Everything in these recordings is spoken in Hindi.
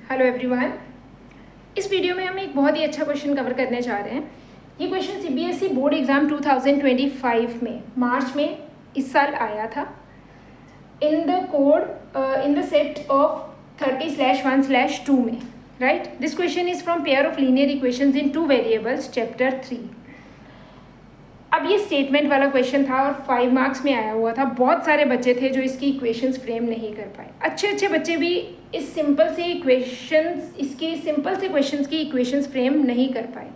Hello everyone. इस वीडियो में हम एक बहुत ही अच्छा क्वेश्चन कवर करने जा रहे हैं। ये क्वेश्चन सीबीएसई बोर्ड एग्ज़ाम 2025 में मार्च में इस साल आया था। इन द सेट ऑफ 30/1/2 में, right. This question is from pair of linear equations in 2 variables, chapter 3। अब ये स्टेटमेंट वाला क्वेश्चन था और 5 मार्क्स में आया हुआ था। बहुत सारे बच्चे थे जो इसकी इक्वेशंस फ्रेम नहीं कर पाए। अच्छे बच्चे भी इस सिंपल से क्वेश्चंस की इक्वेशंस फ्रेम नहीं कर पाए,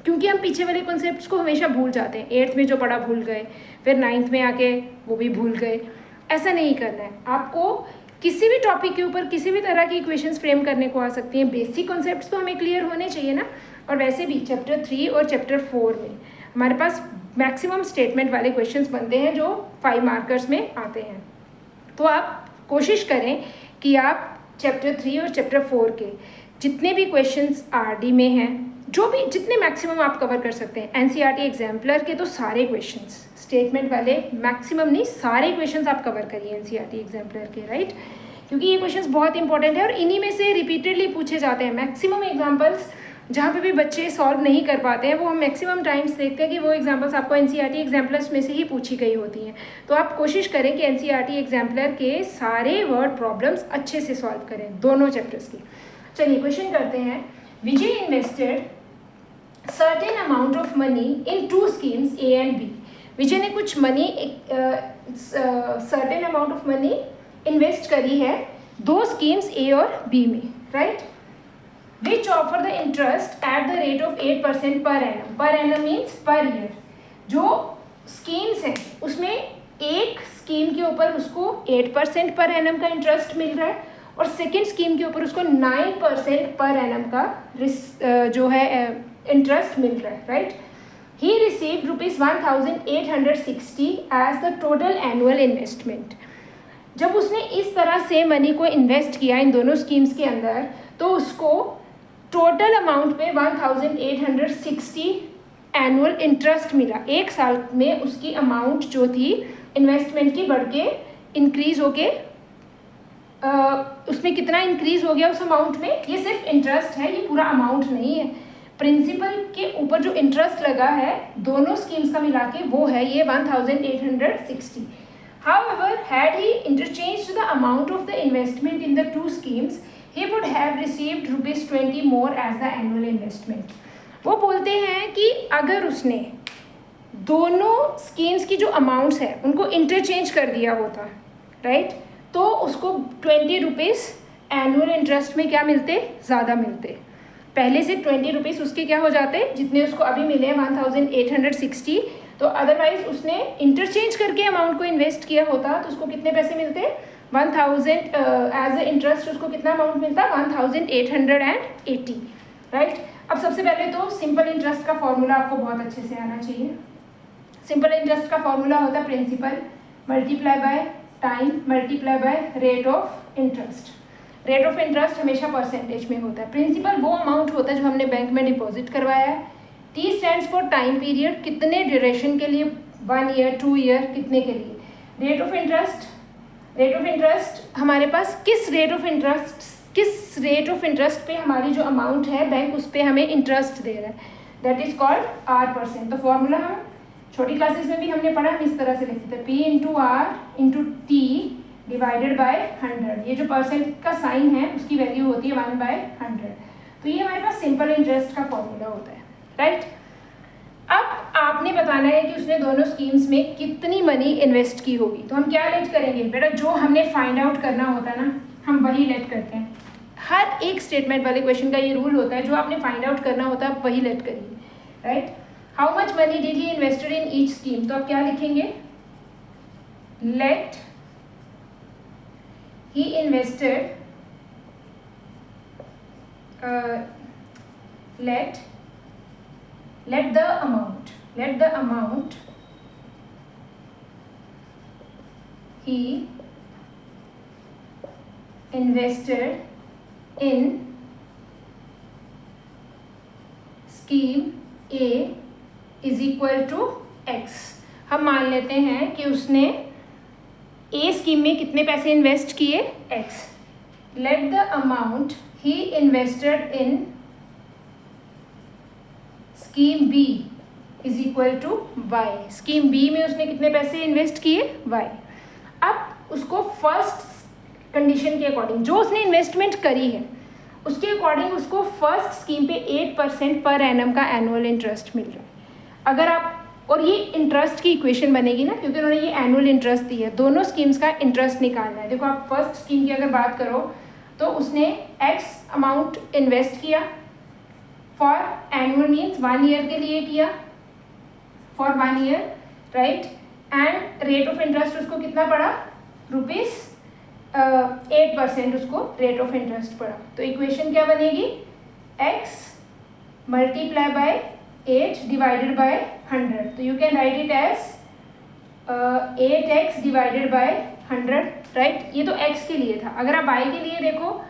क्योंकि हम पीछे वाले कॉन्सेप्ट्स को हमेशा भूल जाते हैं। 8th में जो पढ़ा भूल गए, फिर 9th में आके वो भी भूल गए। ऐसा नहीं करना है आपको। किसी भी टॉपिक के ऊपर किसी भी तरह की इक्वेशंस फ्रेम करने को आ सकती हैं। बेसिक कॉन्सेप्ट्स तो हमें क्लियर होने चाहिए ना। और वैसे भी चैप्टर 3 और चैप्टर 4 में हमारे पास मैक्सिमम स्टेटमेंट वाले क्वेश्चंस बनते हैं जो 5 मार्कर्स में आते हैं। तो आप कोशिश करें कि आप चैप्टर 3 और चैप्टर 4 के जितने भी क्वेश्चंस आरडी में हैं, जितने मैक्सिमम आप कवर कर सकते हैं। एनसीईआरटी एग्जाम्पलर के तो सारे क्वेश्चंस, स्टेटमेंट वाले मैक्सिमम नहीं, सारे क्वेश्चंस आप कवर करिए एनसीईआरटी एग्जाम्पलर के, राइट। क्योंकि ये क्वेश्चंस बहुत इंपॉर्टेंट है और इन्हीं में से रिपीटेडली पूछे जाते हैं। मैक्सिमम एग्जाम्पल्स जहाँ पे भी बच्चे सॉल्व नहीं कर पाते हैं, वो हम मैक्सिमम टाइम्स देखते हैं कि वो एग्जाम्पल्स आपको एनसीईआरटी एग्जाम्पलर्स में से ही पूछी गई होती हैं। तो आप कोशिश करें कि एनसीईआरटी एग्जाम्पलर के सारे वर्ड प्रॉब्लम्स अच्छे से सॉल्व करें, दोनों चैप्टर्स की। चलिए क्वेश्चन करते हैं। Vijay invested certain amount of money in 2 schemes A and B. Vijay ने कुछ money, certain amount of money invest करी है 2 स्कीम्स ए और बी में, right. Which offer the interest at the rate of 8% per annum. Per annum means per year. जो स्कीम्स हैं उसमें एक स्कीम के ऊपर उसको 8% पर एनम का इंटरेस्ट मिल रहा है और सेकेंड स्कीम के ऊपर उसको 9% पर एनम का जो है इंटरेस्ट मिल रहा है, right. He received ₹1,860 as the total annual investment. जब उसने इस तरह से मनी को इन्वेस्ट किया इन दोनों स्कीम्स के अंदर, तो उसको टोटल अमाउंट पे 1,860 एनुअल इंटरेस्ट मिला। एक साल में उसकी अमाउंट जो थी इन्वेस्टमेंट की बढ़ के इंक्रीज होके उसमें कितना इंक्रीज हो गया उस अमाउंट में। ये सिर्फ इंटरेस्ट है, ये पूरा अमाउंट नहीं है। प्रिंसिपल के ऊपर जो इंटरेस्ट लगा है दोनों स्कीम्स का मिला के, वो है ये 1,860। However, had he interchanged the amount of the investment in the 2 schemes, he would have received ₹20 more as the annual investment. वो बोलते हैं कि अगर उसने दोनों स्कीम्स की जो अमाउंट्स है उनको इंटरचेंज कर दिया होता, राइट, तो उसको ₹20 एनुअल इंटरेस्ट में क्या मिलते, ज़्यादा मिलते। पहले से ₹20 उसके क्या हो जाते, जितने उसको अभी मिले 1,860। तो अदरवाइज उसने इंटरचेंज करके अमाउंट को इन्वेस्ट किया होता तो उसको कितने पैसे मिलते, 1,000 एज ए इंटरेस्ट उसको कितना अमाउंट मिलता, 1,880, राइट। अब सबसे पहले तो सिंपल इंटरेस्ट का फॉर्मूला आपको बहुत अच्छे से आना चाहिए। सिंपल इंटरेस्ट का फॉर्मूला होता है principal multiply by time multiply by rate of interest. Rate of interest हमेशा परसेंटेज में होता है। प्रिंसिपल वो अमाउंट होता है जो हमने बैंक में डिपॉजिट करवाया है। T stands for time period, कितने ड्यूरेशन के लिए, 1 ईयर 2 ईयर, कितने के लिए। रेट ऑफ इंटरेस्ट हमारे पास किस रेट ऑफ इंटरेस्ट पे हमारी जो अमाउंट है बैंक उस पर हमें इंटरेस्ट दे रहा है, दैट इज कॉल्ड R%। तो फॉर्मूला हम छोटी क्लासेस में भी हमने पढ़ा, हम इस तरह से लिखते थे P × R × T divided by 100। ये जो परसेंट का साइन है उसकी वैल्यू होती है 1/100। तो ये हमारे पास सिंपल इंटरेस्ट का फॉर्मूला होता है, राइट। अब आपने बताना है कि उसने दोनों स्कीम्स में कितनी मनी इन्वेस्ट की होगी। तो हम क्या लेट करेंगे बेटा, जो हमने फाइंड आउट करना होता है ना, हम वही लेट करते हैं। हर एक स्टेटमेंट वाले क्वेश्चन का ये रूल होता है, जो आपने फाइंड आउट करना होता है आप वही लेट करिए, right. How much money did he invested in each scheme. तो आप क्या लिखेंगे, let he invested, let the amount he invested in scheme A is equal to X। हम मान लेते हैं कि उसने A स्कीम में कितने पैसे इन्वेस्ट किए, X। Let the amount he invested in scheme B is equal to Y. Scheme B में उसने कितने पैसे इन्वेस्ट किए, वाई। अब उसको फर्स्ट कंडीशन के अकॉर्डिंग जो उसने इन्वेस्टमेंट करी है उसके अकॉर्डिंग उसको फर्स्ट स्कीम पे 8% पर एनम का एनुअल इंटरेस्ट मिल रहा है। अगर आप, और ये इंटरेस्ट की इक्वेशन बनेगी ना, क्योंकि उन्होंने ये एनुअल इंटरेस्ट दी है, दोनों स्कीम्स का इंटरेस्ट निकालना है। देखो आप फर्स्ट स्कीम की अगर बात करो तो उसने एक्स अमाउंट इन्वेस्ट किया फॉर एनुअल मीन्स 1 ईयर के लिए किया, for 1 year, right. And rate of interest उसको कितना पड़ा, रुपीज़ 8% उसको रेट ऑफ इंटरेस्ट पड़ा। तो इक्वेशन क्या बनेगी, x multiply by 8 divided by 100। तो you can write it as 8x divided by 100, right. ये तो x के लिए था। अगर आप y के लिए देखो,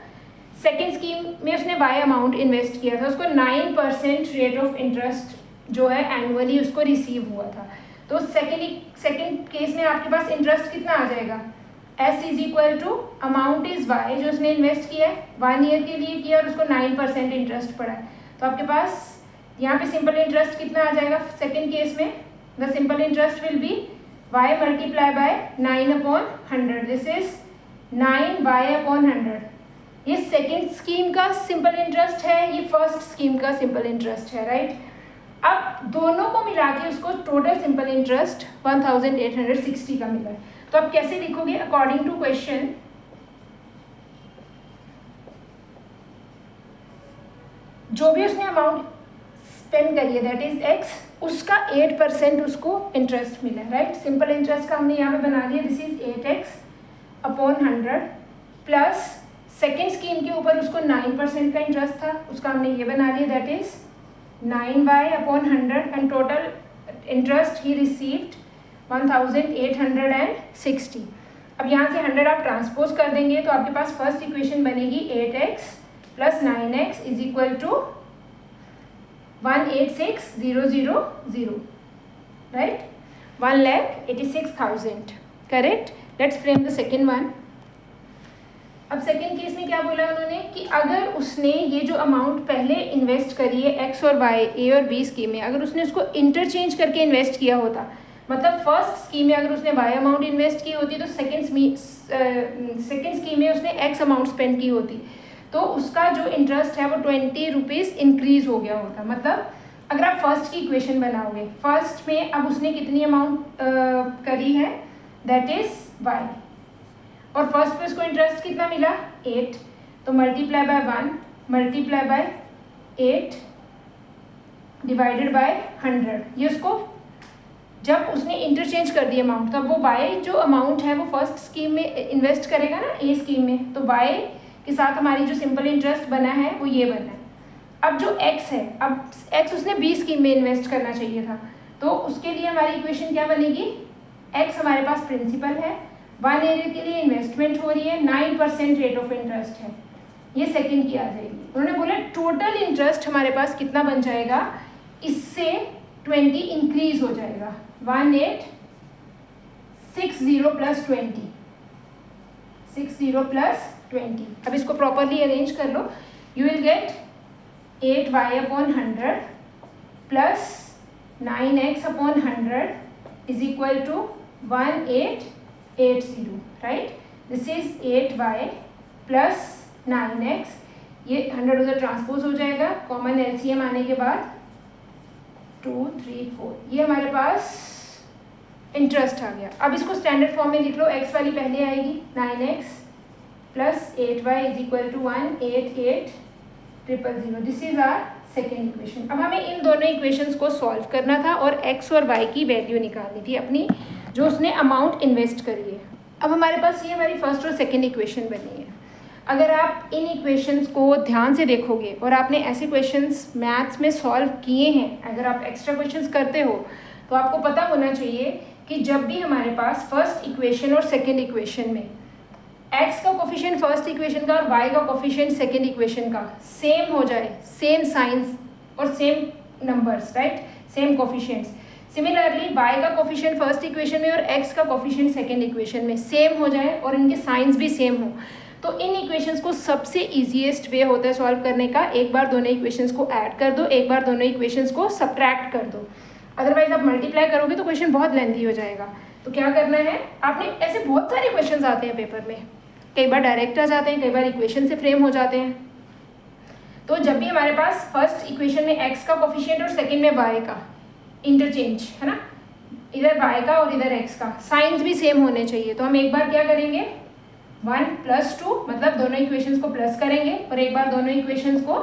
सेकेंड स्कीम में उसने y अमाउंट इन्वेस्ट किया था, उसको 9% रेट ऑफ इंटरेस्ट जो है एनुअली उसको रिसीव हुआ था। तो सेकेंड केस में आपके पास इंटरेस्ट कितना आ जाएगा, S is equal to amount is y जो उसने इन्वेस्ट किया है, 1 ईयर के लिए किया और उसको 9% इंटरेस्ट पड़ा है। तो आपके पास यहाँ पे सिंपल इंटरेस्ट कितना आ जाएगा सेकेंड केस में, the simple interest will be y multiply by 9/100, this is 9y/100। ये सेकेंड स्कीम का सिंपल इंटरेस्ट है, ये फर्स्ट स्कीम का सिंपल इंटरेस्ट है, राइट। अब दोनों को मिला के उसको टोटल सिंपल इंटरेस्ट 1860 का मिला है। तो आप कैसे लिखोगे, अकॉर्डिंग टू क्वेश्चन जो भी उसने अमाउंट स्पेंड करी है दैट इज x, उसका 8% उसको इंटरेस्ट मिला है, राइट। सिंपल इंटरेस्ट का हमने यहाँ पे बना दिया, this is 8x/100 plus second scheme के ऊपर उसको 9% का इंटरेस्ट था, उसका हमने ये बना लिया that is 9y/100 and total interest he received 1860। अब यहाँ से 100 आप ट्रांसपोज कर देंगे तो आपके पास फर्स्ट इक्वेशन बनेगी 8x plus 9x is equal to 186,000, right, 1,86,000, correct. Let's frame the second one. अब सेकेंड केस में क्या बोला उन्होंने कि अगर उसने ये जो अमाउंट पहले इन्वेस्ट करी है एक्स और वाई, ए और बी स्कीम में, अगर उसने उसको इंटरचेंज करके इन्वेस्ट किया होता, मतलब फर्स्ट स्कीम में अगर उसने वाई अमाउंट इन्वेस्ट की होती तो सेकेंड स्कीम में उसने एक्स अमाउंट स्पेंड की होती, तो उसका जो इंटरेस्ट है वो 20 रुपीज़ इंक्रीज हो गया होता। मतलब अगर आप फर्स्ट की इक्वेशन बनाओगे, फर्स्ट में अब उसने कितनी अमाउंट करी है दैट इज वाई, और फर्स्ट पे उसको इंटरेस्ट कितना मिला 8, तो multiply by 1 multiply by 8 divided by 100। ये उसको जब उसने इंटरचेंज कर दिया अमाउंट, तब वो वाई जो अमाउंट है वो फर्स्ट स्कीम में इन्वेस्ट करेगा ना, ए स्कीम में, तो वाई के साथ हमारी जो सिंपल इंटरेस्ट बना है वो ये बना है। अब जो एक्स है, अब एक्स उसने बी स्कीम में इन्वेस्ट करना चाहिए था, तो उसके लिए हमारी इक्वेशन क्या बनेगी, एक्स हमारे पास प्रिंसिपल है, 1 ईयर के लिए इन्वेस्टमेंट हो रही है, 9% रेट ऑफ इंटरेस्ट है, ये सेकेंड की आ जाएगी। उन्होंने बोला टोटल इंटरेस्ट हमारे पास कितना बन जाएगा, इससे 20 इंक्रीज हो जाएगा, 1860 प्लस 20, 60 प्लस 20। अब इसको प्रॉपरली अरेंज कर लो, you will get 8y/100 plus 9x/100 is equal to 1880, right. This is 8y plus 9x, ये 100 उधर ट्रांसपोज हो जाएगा, कॉमन एलसीएम आने के बाद 2 3 4, ये हमारे पास इंटरेस्ट आ गया। अब इसको स्टैंडर्ड फॉर्म में लिख लो, x वाली पहले आएगी 9x plus 8y is equal to 188,000, this is our second equation. अब हमें इन दोनों इक्वेशंस को सॉल्व करना था और x और y की वैल्यू निकालनी थी अपनी, जो उसने अमाउंट इन्वेस्ट करी है। अब हमारे पास ये हमारी फर्स्ट और सेकेंड इक्वेशन बनी है। अगर आप इन इक्वेशंस को ध्यान से देखोगे और आपने ऐसे क्वेश्चंस मैथ्स में सॉल्व किए हैं, अगर आप एक्स्ट्रा क्वेश्चंस करते हो तो आपको पता होना चाहिए कि जब भी हमारे पास फर्स्ट इक्वेशन और सेकेंड इक्वेशन में x का कोफिशिएंट फर्स्ट इक्वेशन का और y का कोफिशिएंट सेकेंड इक्वेशन का सेम हो जाए, सेम साइंस और same numbers, right, same coefficients, similarly y का कोफिशिएंट फर्स्ट इक्वेशन में और x का कोफिशिएंट सेकेंड इक्वेशन में सेम हो जाए और इनके साइंस भी सेम हो, तो इन इक्वेशंस को सबसे ईजीएस्ट वे होता है सॉल्व करने का, एक बार दोनों इक्वेशंस को ऐड कर दो, एक बार दोनों इक्वेशंस को सब्ट्रैक्ट कर दो। अदरवाइज आप मल्टीप्लाई करोगे तो क्वेश्चन बहुत लेंथी हो जाएगा। तो क्या करना है, आपने ऐसे बहुत सारे क्वेश्चंस आते हैं पेपर में, कई बार डायरेक्ट आ जाते हैं, कई बार इक्वेशन से फ्रेम हो जाते हैं। तो जब भी हमारे पास फर्स्ट इक्वेशन में x का कोफिशिएंट और सेकंड में y का इंटरचेंज है ना, इधर y का और इधर x का, साइंस भी सेम होने चाहिए। तो हम एक बार क्या करेंगे 1 + 2 मतलब दोनों इक्वेशंस को प्लस करेंगे और एक बार दोनों इक्वेशंस को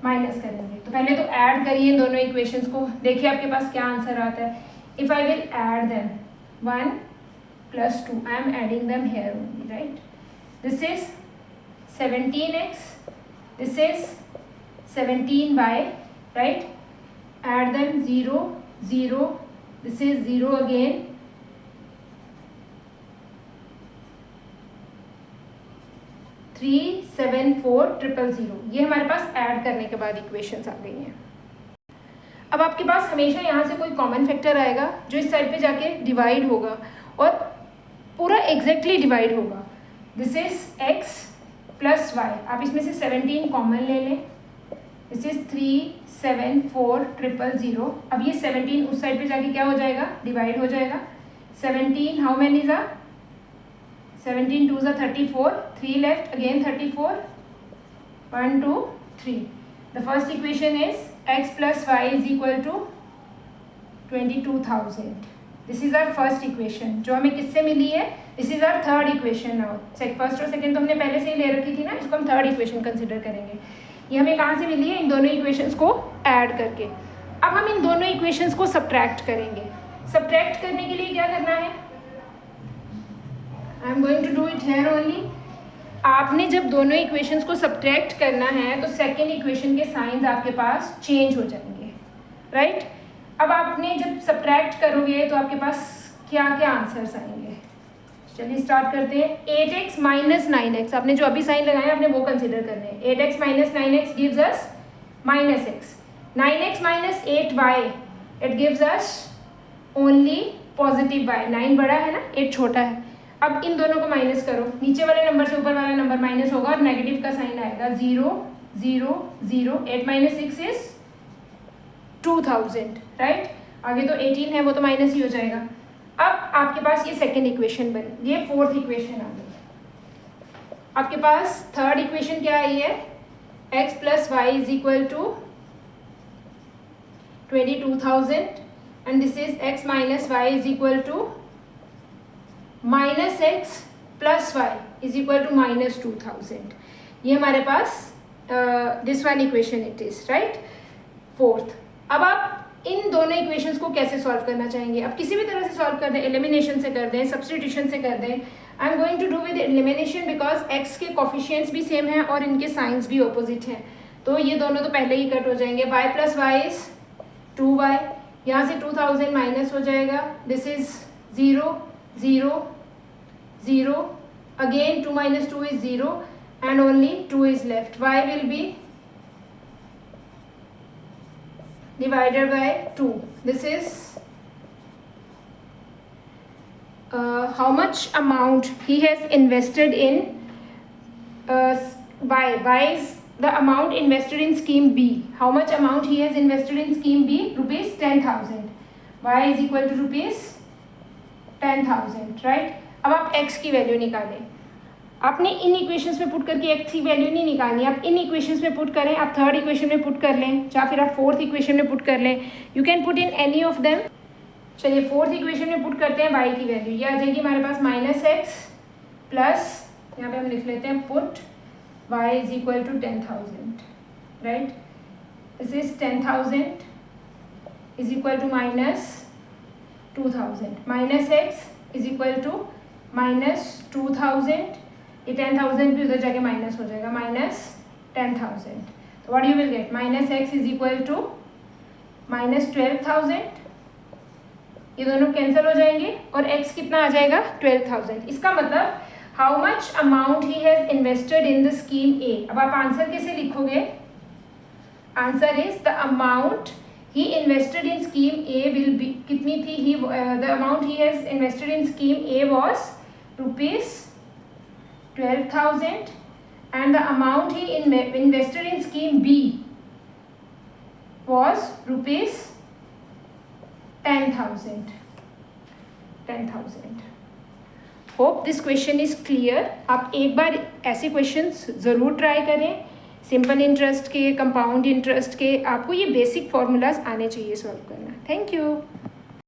माइनस करेंगे। तो पहले तो ऐड करिए दोनों इक्वेशंस को, देखिए आपके पास क्या आंसर आता है। If I will add them 1 + 2, I am adding them here only, right. This is 17x, this is 17y, right? Add them 0, 0, this is 0 again, 3, 7, 4, 0, 0। ये हमारे पास ऐड करने के बाद इक्वेशंस आ गई हैं। अब आपके पास हमेशा यहाँ से कोई कॉमन फैक्टर आएगा जो इस साइड पे जाके डिवाइड होगा और पूरा एग्जैक्टली डिवाइड होगा। दिस इज x + y, आप इसमें से 17 कॉमन ले लें। This is 3, 7, 4, 0, 0। अब ये 17 उस साइड पे जाके क्या हो जाएगा, डिवाइड हो जाएगा। 17 हाउ मेनी ज़ा 17 2 ज़ा 34, 3 left, again 34, 1 2 3। The first equation is x + y = 22,000। This is our first equation जो हमें किससे मिली है, this is our third equation. Now first और सेकंड तो हमने पहले से ही ले रखी थी ना, इसको हम थर्ड इक्वेशन कंसिडर करेंगे। ये हमें कहाँ से मिली है, इन दोनों इक्वेशंस को ऐड करके। अब हम इन दोनों इक्वेशंस को सब्ट्रैक्ट करेंगे। सब्ट्रैक्ट करने के लिए क्या करना है, I am going to do it here only. आपने जब दोनों इक्वेशंस को सब्ट्रैक्ट करना है तो सेकेंड इक्वेशन के साइंस आपके पास चेंज हो जाएंगे, राइट। अब आपने जब सब्ट्रैक्ट करोगे तो आपके पास क्या क्या आंसर्स आएंगे, चलिए स्टार्ट करते हैं। 8x - 9x, आपने जो अभी साइन लगाए आपने वो कंसिडर करने हैं। 8x - 9x gives us -x, 9x - 8y it gives us only +y। 9 बड़ा है ना, 8 छोटा है। अब इन दोनों को माइनस करो, नीचे वाले नंबर से ऊपर वाला नंबर माइनस होगा और नेगेटिव का साइन आएगा। 0 0 0, 8 - 6 इज 2000, राइट। आगे तो 18 है, वो तो माइनस ही हो जाएगा। अब आपके पास ये सेकेंड इक्वेशन बन, ये फोर्थ इक्वेशन आ गई। आपके पास थर्ड इक्वेशन क्या आई है, x + y = 22,000 and this is x - y = -x + y = -2000। ये हमारे पास this one equation it is, right, fourth. अब आप इन दोनों इक्वेशंस को कैसे सॉल्व करना चाहेंगे, अब किसी भी तरह से सॉल्व कर दें, एलिमिनेशन से कर दें, सब्स्टिट्यूशन से कर दें। I am going to do with elimination because x के कोफिशिएंट्स भी सेम हैं और इनके साइंस भी ऑपोजिट हैं, तो ये दोनों तो पहले ही कट हो जाएंगे। y + y इज 2y, यहाँ से 2000 माइनस हो जाएगा। This is 0 0 0, again 2 - 2 is 0 and only 2 is left. y will be divided by 2. This is how much amount he has invested in y. Y is the amount invested in scheme B. How much amount he has invested in scheme B? Rupees 10,000. Y is equal to rupees 10,000, right? अब आप x की वैल्यू निकालें। आपने इन इक्वेशंस में पुट करके x की वैल्यू नहीं निकालनी, आप इन इक्वेशंस में पुट करें, आप थर्ड इक्वेशन में पुट कर लें या फिर आप फोर्थ इक्वेशन में पुट कर लें। You can put in any of them. चलिए फोर्थ इक्वेशन में पुट करते हैं y की वैल्यू, ये आ जाएगी हमारे पास -x प्लस, यहाँ पे हम लिख लेते हैं put y = 10,000, right. This is 10,000 = -2000, -x = -2000, ये 10,000 भी उधर जाके माइनस हो जाएगा, -10,000। तो what you will gate, -x = -12,000, ये दोनों कैंसिल हो जाएंगे और x कितना आ जाएगा 12,000। इसका मतलब how much amount he has invested in the scheme A. अब आप आंसर कैसे लिखोगे, answer is the amount he invested in scheme A will be, कितनी थी ही, the amount he has invested in scheme A was 12,000 and the amount he invested in scheme B was rupees 10,000. Hope this question is clear. आप एक बार ऐसे क्वेश्चंस ज़रूर ट्राई करें. सिंपल इंटरेस्ट के, कंपाउंड इंटरेस्ट के, आपको ये बेसिक फॉर्मूलाज आने चाहिए सॉल्व करना. Thank you.